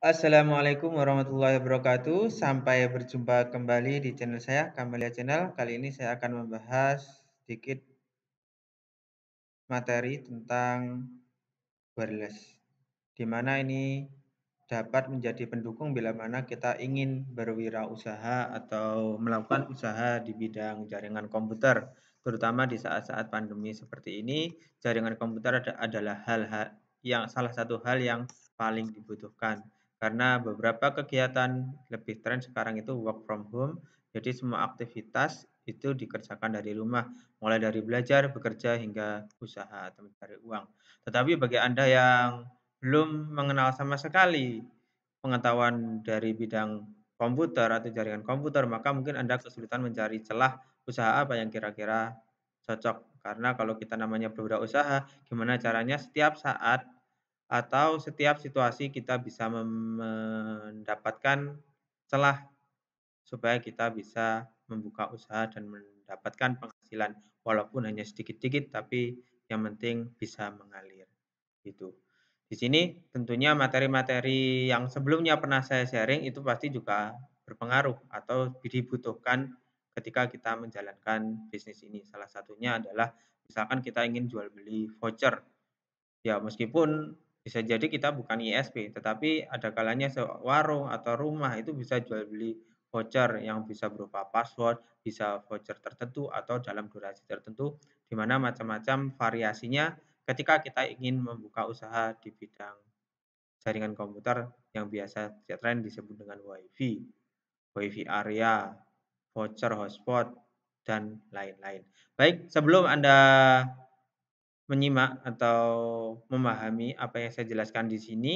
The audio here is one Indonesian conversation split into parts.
Assalamualaikum warahmatullahi wabarakatuh. Sampai berjumpa kembali di channel saya, Kamalia Channel. Kali ini saya akan membahas sedikit materi tentang wireless, di mana ini dapat menjadi pendukung bila mana kita ingin berwirausaha atau melakukan usaha di bidang jaringan komputer, terutama di saat-saat pandemi seperti ini. Jaringan komputer adalah hal-hal yang salah satu hal yang paling dibutuhkan karena beberapa kegiatan lebih tren sekarang itu work from home, jadi semua aktivitas itu dikerjakan dari rumah, mulai dari belajar, bekerja, hingga usaha atau mencari uang. Tetapi bagi Anda yang belum mengenal sama sekali pengetahuan dari bidang komputer atau jaringan komputer, maka mungkin Anda kesulitan mencari celah usaha apa yang kira-kira cocok. Karena kalau kita namanya berwirausaha, gimana caranya setiap saat atau setiap situasi kita bisa mendapatkan celah supaya kita bisa membuka usaha dan mendapatkan penghasilan walaupun hanya sedikit-sedikit tapi yang penting bisa mengalir gitu. Di sini tentunya materi-materi yang sebelumnya pernah saya sharing itu pasti juga berpengaruh atau dibutuhkan ketika kita menjalankan bisnis ini. Salah satunya adalah misalkan kita ingin jual beli voucher. Ya, meskipun bisa jadi kita bukan ISP, tetapi ada kalanya warung atau rumah itu bisa jual beli voucher yang bisa berupa password, bisa voucher tertentu atau dalam durasi tertentu, di mana macam-macam variasinya ketika kita ingin membuka usaha di bidang jaringan komputer yang biasa tren disebut dengan WiFi, WiFi area, voucher hotspot, dan lain-lain. Baik, sebelum Anda menyimak atau memahami apa yang saya jelaskan di sini,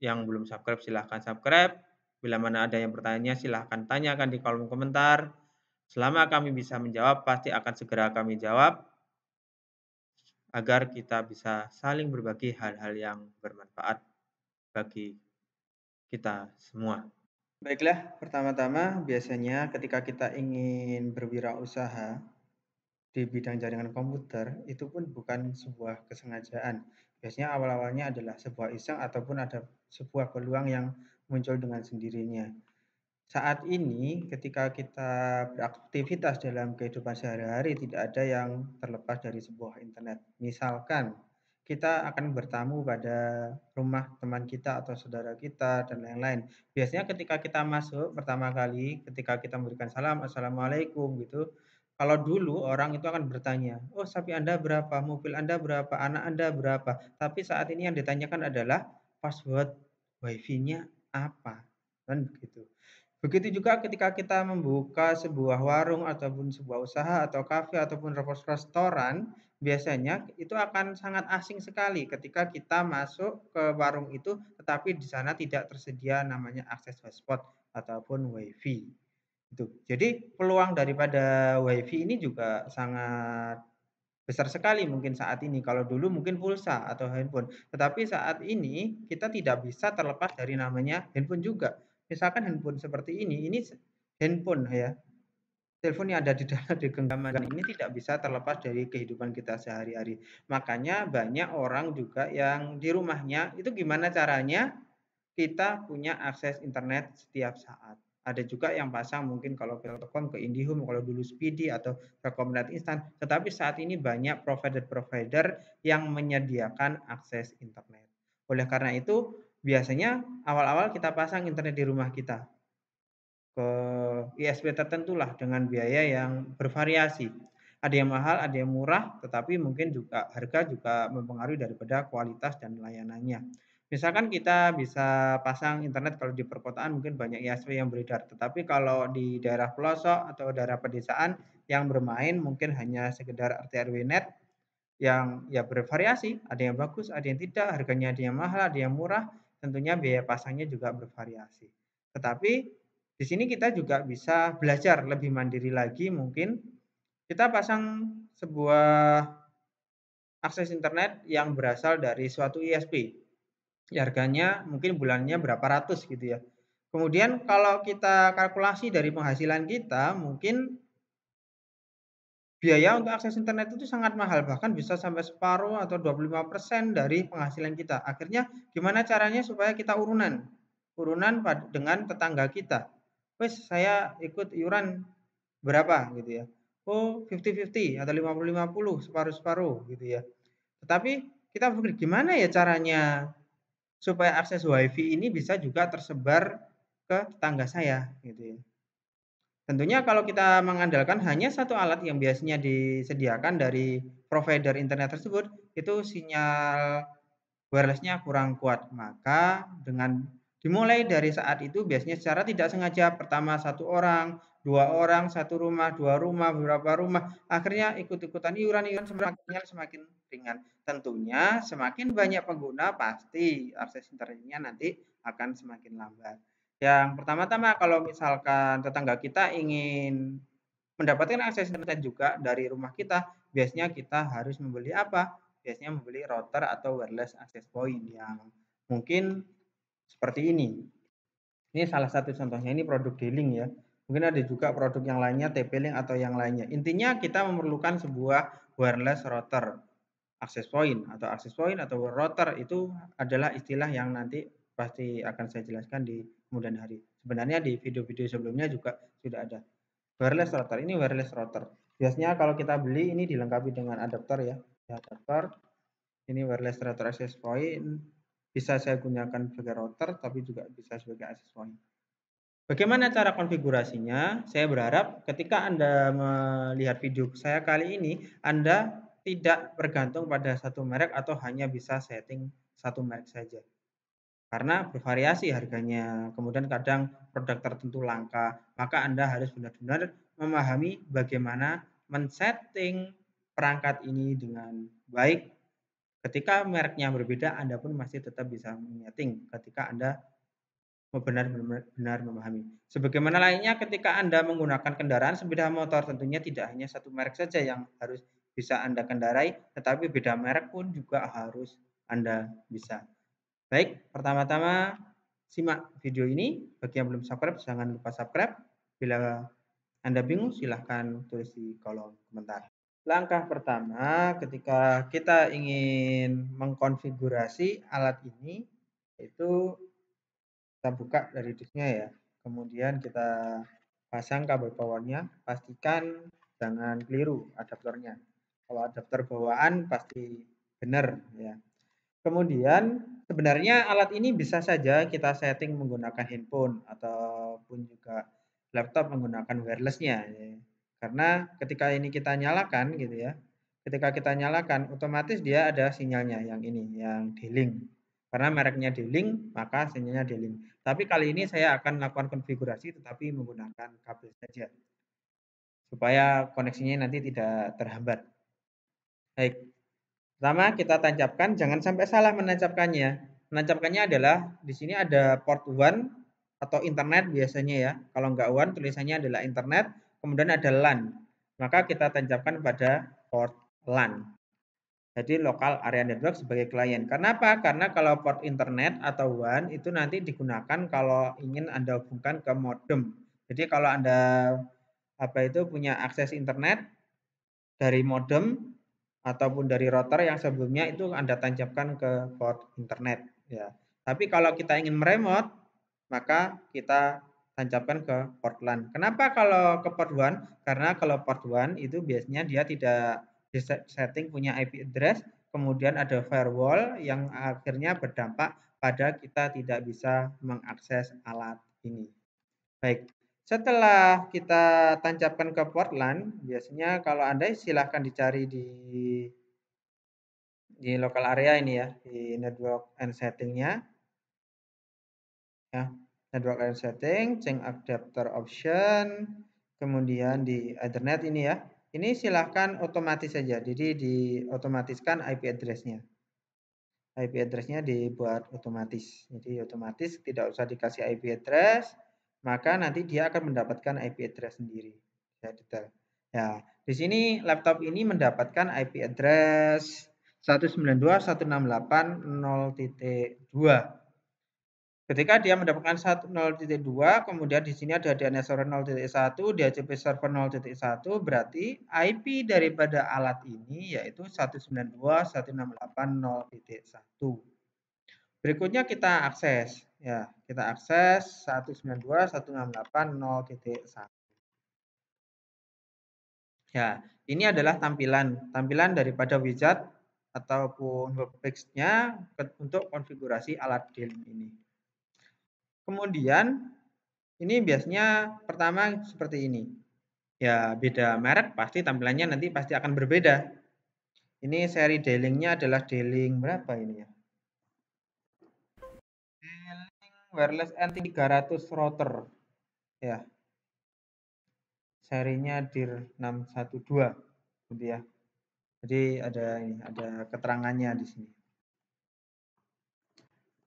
yang belum subscribe silahkan subscribe, bila mana ada yang bertanya silahkan tanyakan di kolom komentar. Selama kami bisa menjawab, pasti akan segera kami jawab, agar kita bisa saling berbagi hal-hal yang bermanfaat bagi kita semua. Baiklah, pertama-tama biasanya ketika kita ingin berwirausaha di bidang jaringan komputer, itu pun bukan sebuah kesengajaan. Biasanya awal-awalnya adalah sebuah iseng ataupun ada sebuah peluang yang muncul dengan sendirinya. Saat ini ketika kita beraktivitas dalam kehidupan sehari-hari tidak ada yang terlepas dari sebuah internet. Misalkan kita akan bertamu pada rumah teman kita atau saudara kita dan lain-lain. Biasanya ketika kita masuk pertama kali, ketika kita memberikan salam, "Assalamualaikum," gitu. Kalau dulu orang itu akan bertanya, "Oh, sapi Anda berapa? Mobil Anda berapa? Anak Anda berapa?" Tapi saat ini yang ditanyakan adalah password WiFi-nya apa, kan begitu. Begitu juga ketika kita membuka sebuah warung ataupun sebuah usaha atau kafe ataupun restoran, biasanya itu akan sangat asing sekali ketika kita masuk ke warung itu, tetapi di sana tidak tersedia namanya akses hotspot ataupun WiFi, itu. Jadi peluang daripada WiFi ini juga sangat besar sekali mungkin saat ini. Kalau dulu mungkin pulsa atau handphone, tetapi saat ini kita tidak bisa terlepas dari namanya handphone juga. Misalkan handphone seperti ini handphone ya, telepon yang ada di dalam di genggaman ini tidak bisa terlepas dari kehidupan kita sehari-hari. Makanya banyak orang juga yang di rumahnya itu gimana caranya kita punya akses internet setiap saat. Ada juga yang pasang mungkin kalau ke Telkom, ke IndiHome, kalau dulu Speedy atau Telkomnet Instan. Tetapi saat ini banyak provider-provider yang menyediakan akses internet. Oleh karena itu, biasanya awal-awal kita pasang internet di rumah kita ke ISP tertentulah dengan biaya yang bervariasi. Ada yang mahal, ada yang murah, tetapi mungkin juga harga juga mempengaruhi daripada kualitas dan layanannya. Misalkan kita bisa pasang internet kalau di perkotaan mungkin banyak ISP yang beredar, tetapi kalau di daerah pelosok atau daerah pedesaan yang bermain mungkin hanya sekedar RT RW net yang ya bervariasi, ada yang bagus, ada yang tidak, harganya ada yang mahal, ada yang murah, tentunya biaya pasangnya juga bervariasi. Tetapi di sini kita juga bisa belajar lebih mandiri lagi mungkin, kita pasang sebuah akses internet yang berasal dari suatu ISP, harganya mungkin bulannya berapa ratus gitu ya. Kemudian kalau kita kalkulasi dari penghasilan kita mungkin biaya untuk akses internet itu sangat mahal, bahkan bisa sampai separuh atau 25% dari penghasilan kita. Akhirnya gimana caranya supaya kita urunan? Urunan dengan tetangga kita. Wes saya ikut iuran berapa gitu ya. Oh, 50-50 atau 50-50, separuh-separuh gitu ya. Tetapi kita berpikir gimana ya caranya supaya akses WiFi ini bisa juga tersebar ke tetangga saya gitu ya. Tentunya kalau kita mengandalkan hanya satu alat yang biasanya disediakan dari provider internet tersebut, itu sinyal wireless-nya kurang kuat. Maka dengan dimulai dari saat itu biasanya secara tidak sengaja pertama satu orang, 2 orang, satu rumah, 2 rumah, beberapa rumah, akhirnya ikut-ikutan iuran-iuran semakin ringan. Tentunya semakin banyak pengguna pasti akses internetnya nanti akan semakin lambat. Yang pertama-tama kalau misalkan tetangga kita ingin mendapatkan akses internet juga dari rumah kita, biasanya kita harus membeli apa? Biasanya membeli router atau wireless access point yang mungkin seperti ini. Ini salah satu contohnya, ini produk D-Link ya. Mungkin ada juga produk yang lainnya, TP-Link atau yang lainnya. Intinya kita memerlukan sebuah wireless router. Access point atau router itu adalah istilah yang nanti pasti akan saya jelaskan di kemudian hari. Sebenarnya di video-video sebelumnya juga sudah ada. Wireless router, ini wireless router. Biasanya kalau kita beli ini dilengkapi dengan adapter ya. Adapter, ini wireless router access point. Bisa saya gunakan sebagai router, tapi juga bisa sebagai access point. Bagaimana cara konfigurasinya? Saya berharap ketika Anda melihat video saya kali ini, Anda tidak bergantung pada satu merek atau hanya bisa setting satu merek saja. Karena bervariasi harganya, kemudian kadang produk tertentu langka, maka Anda harus benar-benar memahami bagaimana men-setting perangkat ini dengan baik. Ketika mereknya berbeda, Anda pun masih tetap bisa men-setting ketika Anda benar-benar memahami. Sebagaimana lainnya ketika Anda menggunakan kendaraan sepeda motor, tentunya tidak hanya satu merek saja yang harus bisa Anda kendarai, tetapi beda merek pun juga harus Anda bisa. Baik, pertama-tama simak video ini. Bagi yang belum subscribe, jangan lupa subscribe. Bila Anda bingung, silahkan tulis di kolom komentar. Langkah pertama ketika kita ingin mengkonfigurasi alat ini, yaitu kita buka dari disknya ya. Kemudian kita pasang kabel powernya, pastikan jangan keliru adaptornya. Kalau adaptor bawaan pasti benar ya. Kemudian sebenarnya alat ini bisa saja kita setting menggunakan handphone ataupun juga laptop menggunakan wireless-nya ya. Karena ketika ini kita nyalakan gitu ya. Ketika kita nyalakan otomatis dia ada sinyalnya yang ini, yang D-Link. Karena mereknya D-Link, maka sinyalnya D-Link. Tapi kali ini saya akan melakukan konfigurasi tetapi menggunakan kabel saja. Supaya koneksinya nanti tidak terhambat. Baik. Pertama kita tancapkan, jangan sampai salah menancapkannya. Menancapkannya adalah di sini ada port 1 atau internet biasanya ya. Kalau enggak 1 tulisannya adalah internet, kemudian ada LAN. Maka kita tancapkan pada port LAN. Jadi local area network sebagai klien. Kenapa? Karena kalau port internet atau WAN itu nanti digunakan kalau ingin Anda hubungkan ke modem. Jadi kalau Anda punya akses internet dari modem ataupun dari router yang sebelumnya itu Anda tancapkan ke port internet ya. Tapi kalau kita ingin meremote, maka kita tancapkan ke port LAN. Kenapa kalau ke port WAN? Karena kalau port WAN itu biasanya dia tidak setting punya IP address, kemudian ada firewall yang akhirnya berdampak pada kita tidak bisa mengakses alat ini. Baik, setelah kita tancapkan ke port LAN, biasanya kalau Anda silahkan dicari di local area ini ya, di network and setting-nya. Ya, network and setting, change adapter option, kemudian di Ethernet ini ya. Ini silahkan otomatis saja, jadi diotomatiskan IP address-nya. IP address-nya dibuat otomatis. Jadi otomatis tidak usah dikasih IP address, maka nanti dia akan mendapatkan IP address sendiri. Ya, detail. Ya, di sini laptop ini mendapatkan IP address 192.168.0.2. Ketika dia mendapatkan 0.2, kemudian di sini ada DNS server 0.1, DHCP server 0.1, berarti IP daripada alat ini yaitu 192.168.0.1. Berikutnya kita akses, ya, kita akses 192.168.0.1. Ya, ini adalah tampilan daripada wizard ataupun webpage-nya untuk konfigurasi alat dealing ini. Kemudian ini biasanya pertama seperti ini. Ya, beda merek pasti tampilannya nanti pasti akan berbeda. Ini seri dealing-nya adalah dealing berapa ini ya? Dealing wireless N300 router. Ya. Serinya DIR 612 gitu ya. Jadi ada keterangannya di sini.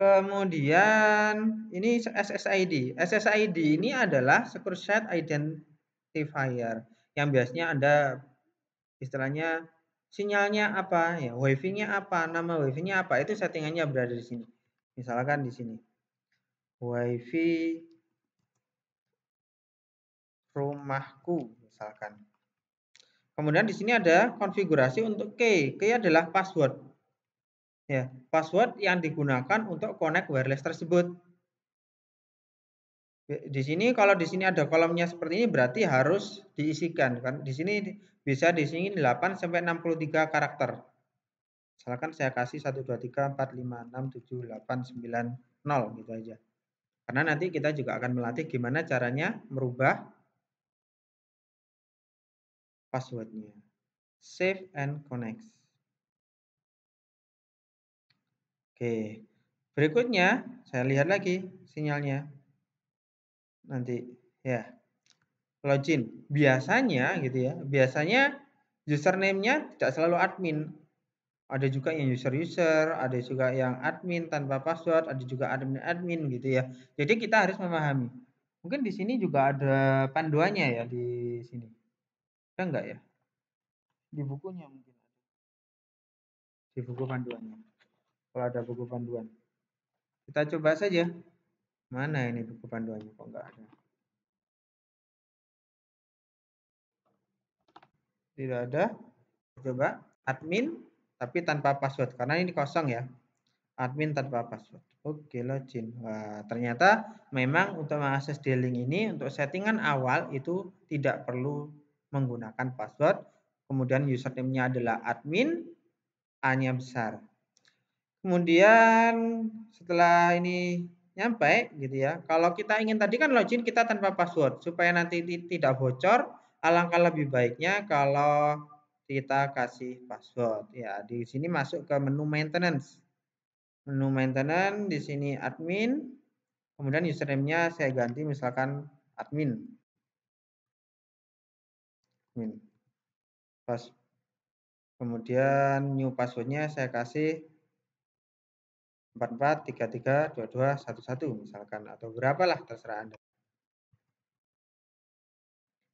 Kemudian ini SSID. SSID ini adalah Secure Site Identifier yang biasanya Anda istilahnya sinyalnya apa ya, WiFi-nya apa, nama WiFi-nya apa, itu settingannya berada di sini. Misalkan di sini. WiFi rumahku misalkan. Kemudian di sini ada konfigurasi untuk key. Key adalah password. Ya, password yang digunakan untuk connect wireless tersebut. Di sini kalau di sini ada kolomnya seperti ini berarti harus diisikan kan. Di sini bisa di sini 8 sampai 63 karakter. Misalkan saya kasih 1 2 3 4 5 6 7 8 9 0 gitu aja. Karena nanti kita juga akan melatih gimana caranya merubah passwordnya. Save and connect. Oke. Berikutnya saya lihat lagi sinyalnya. Nanti ya. Login. Biasanya gitu ya. Biasanya username-nya tidak selalu admin. Ada juga yang user-user, ada juga yang admin tanpa password, ada juga admin-admin gitu ya. Jadi kita harus memahami. Mungkin di sini juga ada panduannya ya di sini. Ada enggak ya? Di bukunya mungkin ada. Di buku panduannya. Kalau ada buku panduan. Kita coba saja. Mana ini buku panduannya kok enggak ada? Tidak ada. Coba admin tapi tanpa password karena ini kosong ya. Admin tanpa password. Oke, login. Wah, ternyata memang untuk mengakses D-Link ini untuk settingan awal itu tidak perlu menggunakan password. Kemudian username-nya adalah admin, A-nya besar. Kemudian setelah ini nyampe gitu ya. Kalau kita ingin tadi kan login kita tanpa password supaya nanti tidak bocor, alangkah lebih baiknya kalau kita kasih password. Ya, di sini masuk ke menu maintenance. Menu maintenance di sini admin, kemudian username-nya saya ganti misalkan admin. Pas. Kemudian new password-nya saya kasih 44332211 misalkan atau berapalah terserah Anda.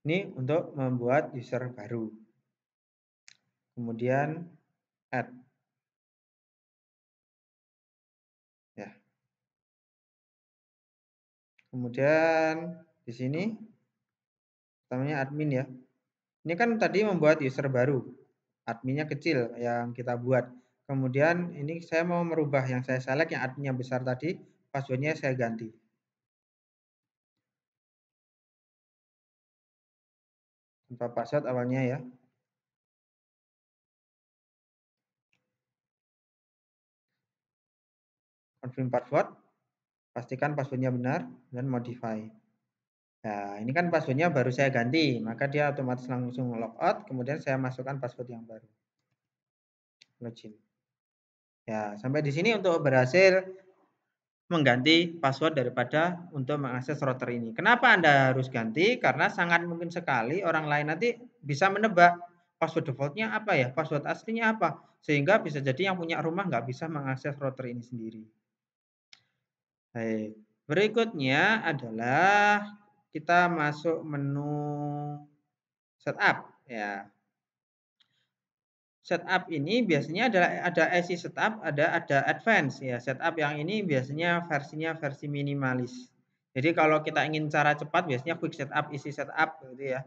Ini untuk membuat user baru. Kemudian add. Ya. Kemudian di sini namanya admin ya. Ini kan tadi membuat user baru. Adminnya kecil yang kita buat. Kemudian ini saya mau merubah yang saya select yang adminnya besar tadi, passwordnya saya ganti. Tanpa password awalnya ya. Confirm password. Pastikan passwordnya benar dan modify. Nah, ini kan passwordnya baru saya ganti, maka dia otomatis langsung logout. Kemudian saya masukkan password yang baru. Login. Ya, sampai di sini untuk berhasil mengganti password daripada untuk mengakses router ini. Kenapa Anda harus ganti? Karena sangat mungkin sekali orang lain nanti bisa menebak password defaultnya apa ya, password aslinya apa. Sehingga bisa jadi yang punya rumah nggak bisa mengakses router ini sendiri. Baik, berikutnya adalah kita masuk menu setup ya. setup ini biasanya ada IC setup, ada advance ya. Setup yang ini biasanya versi minimalis. Jadi kalau kita ingin cara cepat biasanya quick setup, easy setup gitu ya.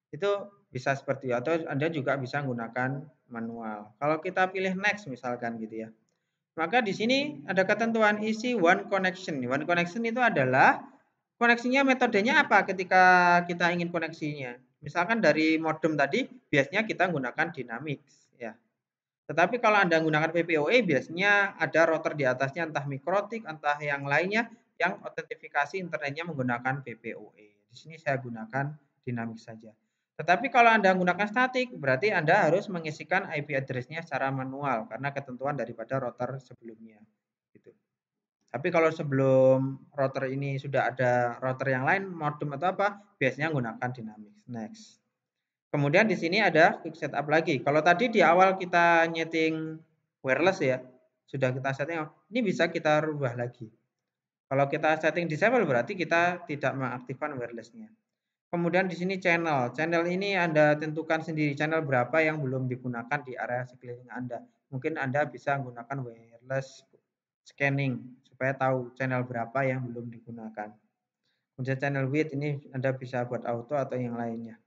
Itu bisa seperti itu, atau Anda juga bisa menggunakan manual. Kalau kita pilih next misalkan gitu ya. Maka di sini ada ketentuan isi one connection. One connection itu adalah koneksinya metodenya apa ketika kita ingin koneksinya. Misalkan dari modem tadi biasanya kita menggunakan Dynamics ya. Tetapi kalau Anda menggunakan PPOE biasanya ada router di atasnya entah Mikrotik, entah yang lainnya yang otentifikasi internetnya menggunakan PPOE. Di sini saya gunakan Dynamics saja. Tetapi kalau Anda menggunakan statik, berarti Anda harus mengisikan IP address-nya secara manual karena ketentuan daripada router sebelumnya. Gitu. Tapi kalau sebelum router ini sudah ada router yang lain, modem atau apa, biasanya menggunakan Dynamics. Next. Kemudian di sini ada quick setup lagi. Kalau tadi di awal kita nyeting wireless ya, sudah kita setting, ini bisa kita rubah lagi. Kalau kita setting disable berarti kita tidak mengaktifkan wirelessnya. Kemudian di sini channel. Channel ini Anda tentukan sendiri channel berapa yang belum digunakan di area sekeliling Anda. Mungkin Anda bisa menggunakan wireless scanning supaya tahu channel berapa yang belum digunakan. Kemudian channel width ini Anda bisa buat auto atau yang lainnya.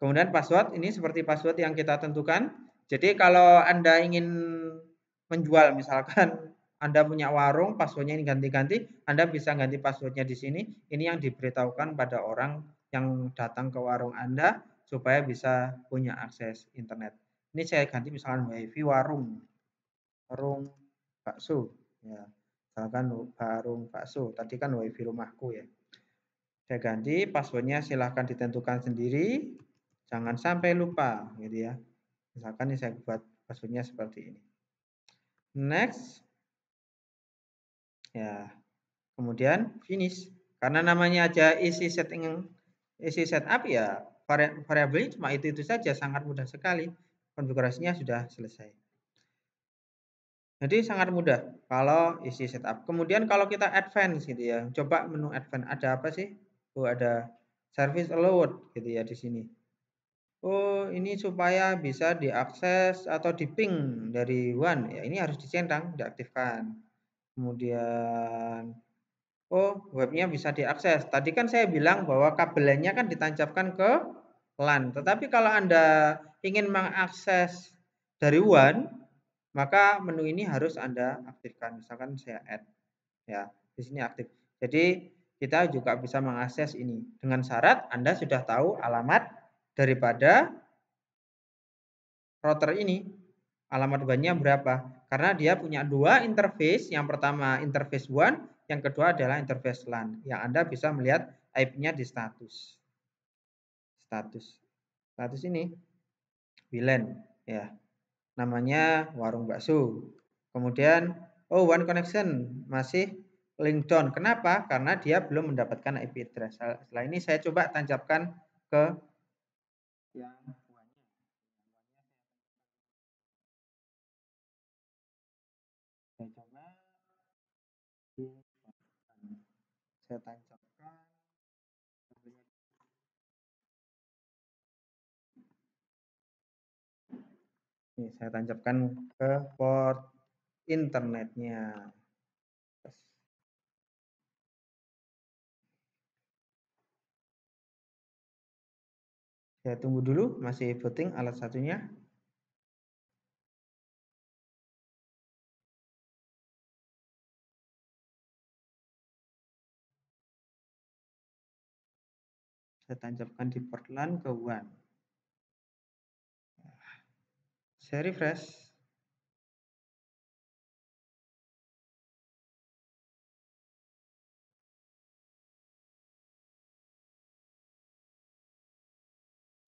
Kemudian password ini seperti password yang kita tentukan. Jadi kalau Anda ingin menjual misalkan Anda punya warung, passwordnya ini ganti-ganti, Anda bisa ganti passwordnya di sini. Ini yang diberitahukan pada orang yang datang ke warung Anda supaya bisa punya akses internet. Ini saya ganti misalkan WiFi warung bakso. Ya, misalkan warung bakso. Tadi kan WiFi rumahku ya. Saya ganti passwordnya silahkan ditentukan sendiri. Jangan sampai lupa gitu ya. Misalkan ini saya buat passwordnya seperti ini. Next. Ya. Kemudian finish. Karena namanya aja isi setup ya variabelnya cuma itu saja, sangat mudah sekali. Konfigurasinya sudah selesai. Jadi sangat mudah kalau isi setup. Kemudian kalau kita advance gitu ya. Coba menu advance ada apa sih? Oh, ada service allowed gitu ya di sini. Oh, ini supaya bisa diakses atau di-ping dari WAN. Ya, ini harus dicentang, diaktifkan. Kemudian, oh, webnya bisa diakses. Tadi kan saya bilang bahwa kabelnya kan ditancapkan ke LAN. Tetapi kalau Anda ingin mengakses dari WAN, maka menu ini harus Anda aktifkan. Misalkan saya add, ya, di sini aktif. Jadi kita juga bisa mengakses ini dengan syarat Anda sudah tahu alamat daripada router ini. Alamat WAN-nya berapa? Karena dia punya dua interface. Yang pertama interface WAN, yang kedua adalah interface LAN. Yang Anda bisa melihat IP-nya di status. Status ini WLAN ya. Namanya warung bakso. Kemudian one connection masih link down. Kenapa? Karena dia belum mendapatkan IP address. Setelah ini saya coba tancapkan ke yang saya coba saya tancapkan. Ini saya tancapkan ke port internetnya. Saya tunggu dulu, masih booting alat satunya. Saya tancapkan di port LAN ke WAN. Saya refresh.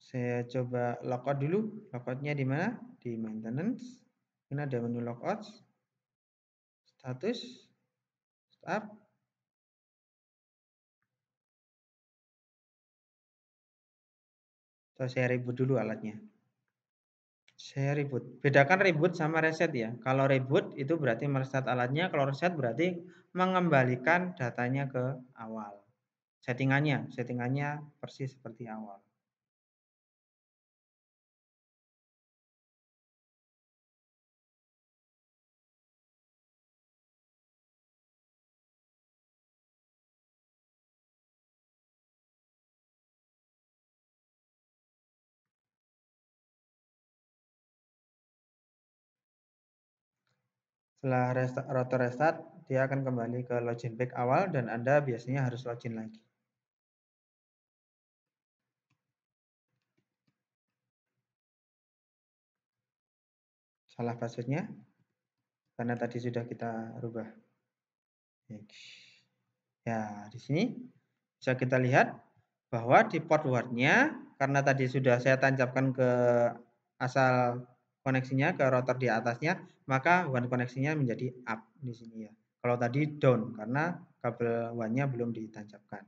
Saya coba logout dulu. Logoutnya di mana? Di maintenance. Ini ada menu logout. Status. Start. So, saya reboot dulu alatnya. Saya reboot. Bedakan reboot sama reset ya. Kalau reboot itu berarti mereset alatnya. Kalau reset berarti mengembalikan datanya ke awal. Settingannya persis seperti awal. Setelah router restart, dia akan kembali ke login back awal dan Anda biasanya harus login lagi. Salah passwordnya, karena tadi sudah kita rubah. Ya, di sini bisa kita lihat bahwa di port word-nya, karena tadi sudah saya tancapkan ke asal koneksinya ke router di atasnya, maka WAN koneksinya menjadi up di sini ya. Kalau tadi down karena kabel WAN-nya belum ditancapkan.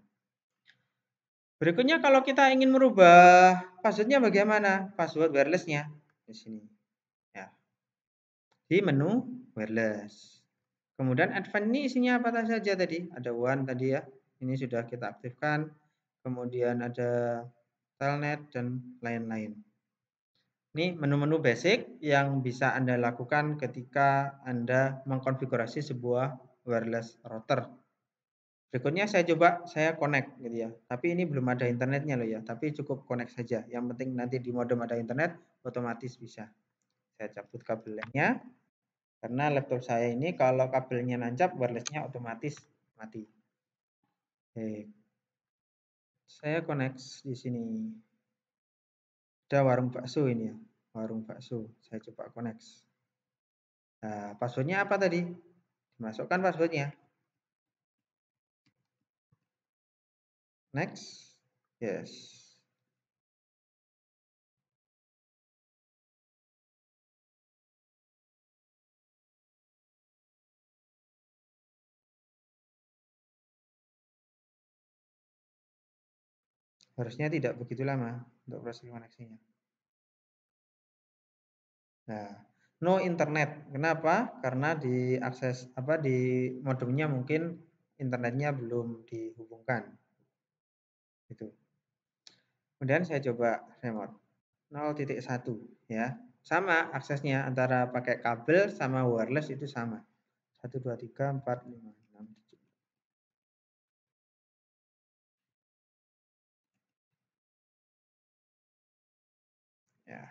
Berikutnya kalau kita ingin merubah password-nya bagaimana? Password wireless-nya di sini. Ya. Di menu wireless. Kemudian advance ini isinya apa saja tadi? Ada WAN tadi ya. Ini sudah kita aktifkan. Kemudian ada telnet dan lain-lain. Ini menu-menu basic yang bisa Anda lakukan ketika Anda mengkonfigurasi sebuah wireless router. Berikutnya saya connect gitu ya. Tapi ini belum ada internetnya loh ya. Tapi cukup connect saja. Yang penting nanti di modem ada internet, otomatis bisa. Saya cabut kabelnya. Karena laptop saya ini kalau kabelnya nancap, wirelessnya otomatis mati. Oke. Saya connect di sini. Ada warung bakso ini ya. Warung bakso. Saya coba connect. Nah, passwordnya apa tadi? Dimasukkan passwordnya. Next. Yes. Harusnya tidak begitu lama untuk proses koneksinya. Nah, no internet. Kenapa? Karena di akses di modemnya mungkin internetnya belum dihubungkan. Itu. Kemudian saya coba remote 0.1 ya. Sama aksesnya antara pakai kabel sama wireless itu sama. 1 2 3 4 5 6 7. Ya.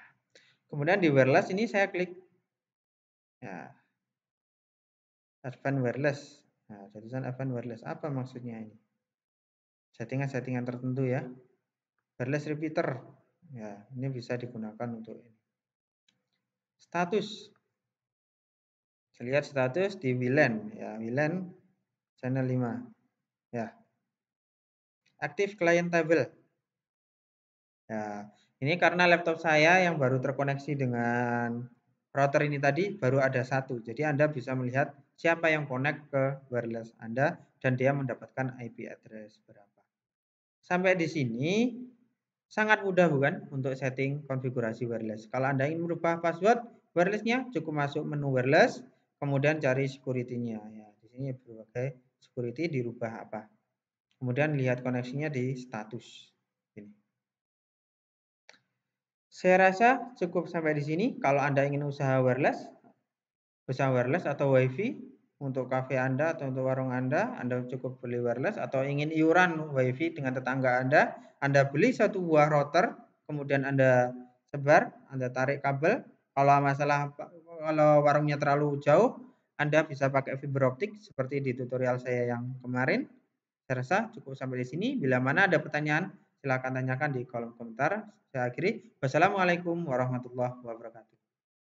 Kemudian di wireless ini saya klik ya. Advanced wireless. Nah, tulisan advanced wireless. Apa maksudnya ini? Settingan-settingan tertentu ya. Wireless repeater. Ya, ini bisa digunakan untuk ini. Status. Saya lihat status di WLAN ya, WLAN channel 5. Ya. Active client table. Ya, ini karena laptop saya yang baru terkoneksi dengan router ini tadi baru ada satu. Jadi Anda bisa melihat siapa yang connect ke wireless Anda dan dia mendapatkan IP address berapa. Sampai di sini sangat mudah bukan untuk setting konfigurasi wireless. Kalau Anda ingin merubah password wirelessnya cukup masuk menu wireless, kemudian cari security-nya. Ya, di sini berbagai security dirubah apa. Kemudian lihat koneksinya di status. Ini. Saya rasa cukup sampai di sini. Kalau Anda ingin usaha wireless atau WiFi untuk kafe Anda atau untuk warung Anda cukup beli wireless atau ingin iuran WiFi dengan tetangga Anda beli satu buah router, kemudian Anda sebar, Anda tarik kabel. Kalau warungnya terlalu jauh, Anda bisa pakai fiber optik seperti di tutorial saya yang kemarin. Saya rasa cukup sampai di sini. Bila mana ada pertanyaan, silakan tanyakan di kolom komentar. Saya akhiri. Wassalamualaikum warahmatullahi wabarakatuh.